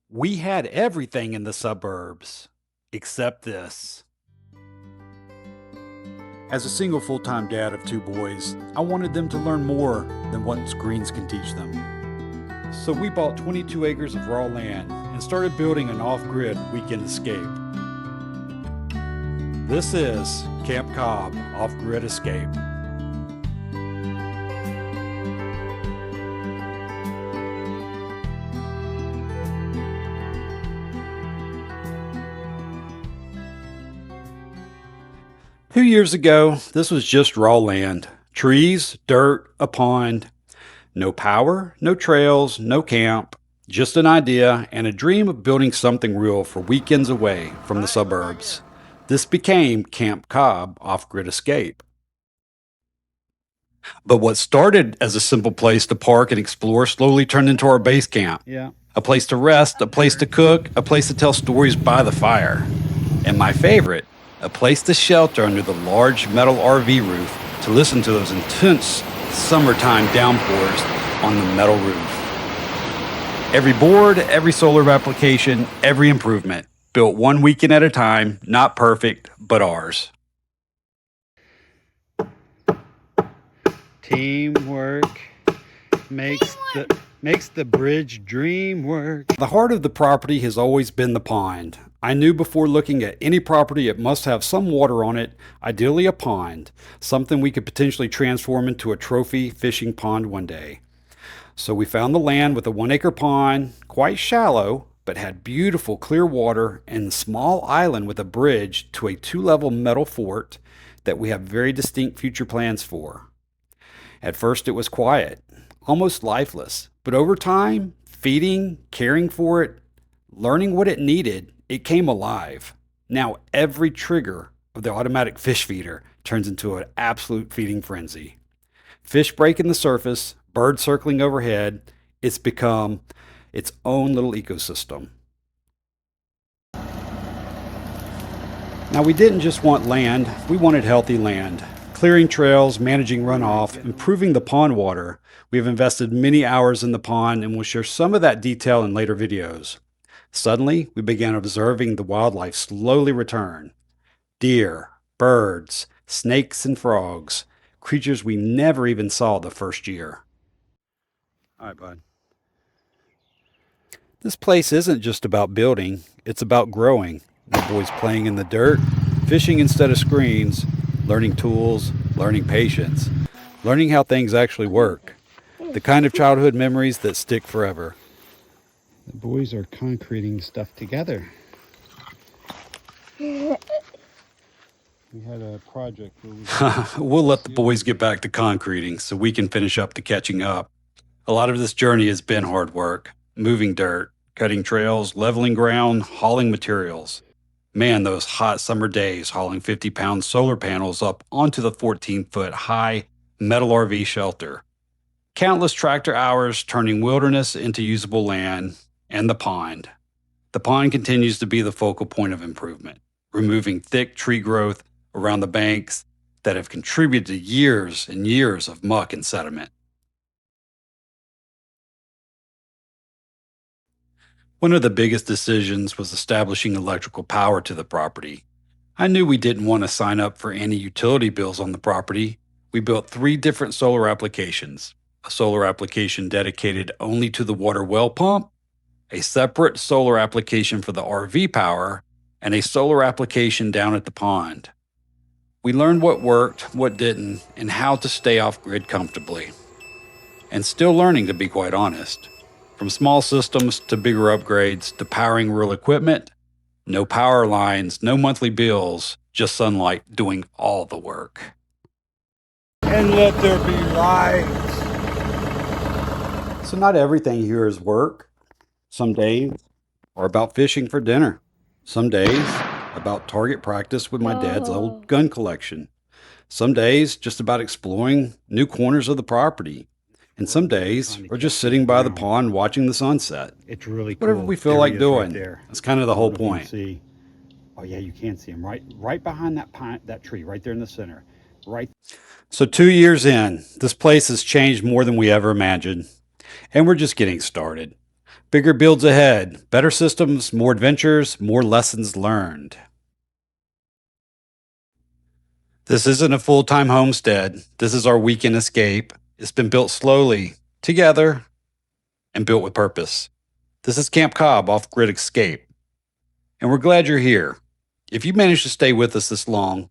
We had everything in the suburbs, except this. As a single full-time dad of two boys, I wanted them to learn more than what screens can teach them. So we bought 22 acres of raw land and started building an off-grid weekend escape. This is Camp Cobb Off-Grid Escape. Two years ago, this was just raw land. Trees, dirt, a pond. No power, no trails, no camp. Just an idea and a dream of building something real for weekends away from the suburbs. This became Camp Cobb Off-Grid Escape. But what started as a simple place to park and explore slowly turned into our base camp. A place to rest, a place to cook, a place to tell stories by the fire. And my favorite, a place to shelter under the large metal RV roof to listen to those intense summertime downpours on the metal roof. Every board, every solar application, every improvement, built one weekend at a time, not perfect, but ours. Teamwork makes the bridge dream work. The heart of the property has always been the pond. I knew before looking at any property it must have some water on it, ideally a pond, something we could potentially transform into a trophy fishing pond one day. So we found the land with a 1-acre pond, quite shallow, but had beautiful clear water and a small island with a bridge to a 2-level metal fort that we have very distinct future plans for. At first it was quiet, almost lifeless, but over time, feeding, caring for it, learning what it needed, it came alive. Now every trigger of the automatic fish feeder turns into an absolute feeding frenzy. Fish breaking the surface, birds circling overhead, it's become its own little ecosystem. Now we didn't just want land, we wanted healthy land. Clearing trails, managing runoff, improving the pond water. We have invested many hours in the pond and will share some of that detail in later videos. Suddenly, we began observing the wildlife slowly return. Deer, birds, snakes and frogs, creatures we never even saw the first year. All right, bud. This place isn't just about building, it's about growing. The boys playing in the dirt, fishing instead of screens, learning tools, learning patience, learning how things actually work. The kind of childhood memories that stick forever. The boys are concreting stuff together. We had a project where We'll let the boys get back to concreting so we can finish up the catching up. A lot of this journey has been hard work, moving dirt, cutting trails, leveling ground, hauling materials. Man, those hot summer days hauling 50-pound solar panels up onto the 14-foot high metal RV shelter. Countless tractor hours turning wilderness into usable land, and the pond. The pond continues to be the focal point of improvement, removing thick tree growth around the banks that have contributed to years and years of muck and sediment. One of the biggest decisions was establishing electrical power to the property. I knew we didn't want to sign up for any utility bills on the property. We built 3 different solar applications. A solar application dedicated only to the water well pump, a separate solar application for the RV power, and a solar application down at the pond. We learned what worked, what didn't, and how to stay off-grid comfortably. And still learning, to be quite honest. From small systems to bigger upgrades to powering real equipment, no power lines, no monthly bills, just sunlight doing all the work. and let there be light. So not everything here is work. Some days are about fishing for dinner. Some days about target practice with my dad's old gun collection. Some days just about exploring new corners of the property. And some days are just sitting by the pond watching the sunset. It's really cool. Whatever we feel There like he is doing. Right there. That's kind of the whole I don't know if point. you can see. Oh yeah, you can see him right behind that pine, that tree, right there in the center. Right. So 2 years in, this place has changed more than we ever imagined. And we're just getting started. Bigger builds ahead, better systems, more adventures, more lessons learned. This isn't a full-time homestead. This is our weekend escape. It's been built slowly, together, and built with purpose. This is Camp Cobb Off-Grid Escape. And we're glad you're here. If you managed to stay with us this long,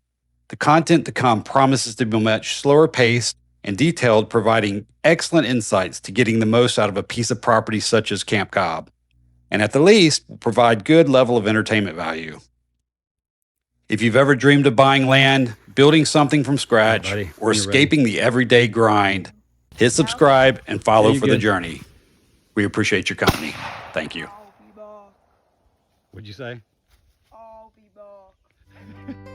the content to come promises to be much slower paced and detailed, providing excellent insights to getting the most out of a piece of property such as Camp Cobb. And at the least, will provide good level of entertainment value. If you've ever dreamed of buying land, building something from scratch, buddy, or when you're escaping the everyday grind, hit subscribe and follow for the journey. We appreciate your company. Thank you. What'd you say? I'll be back.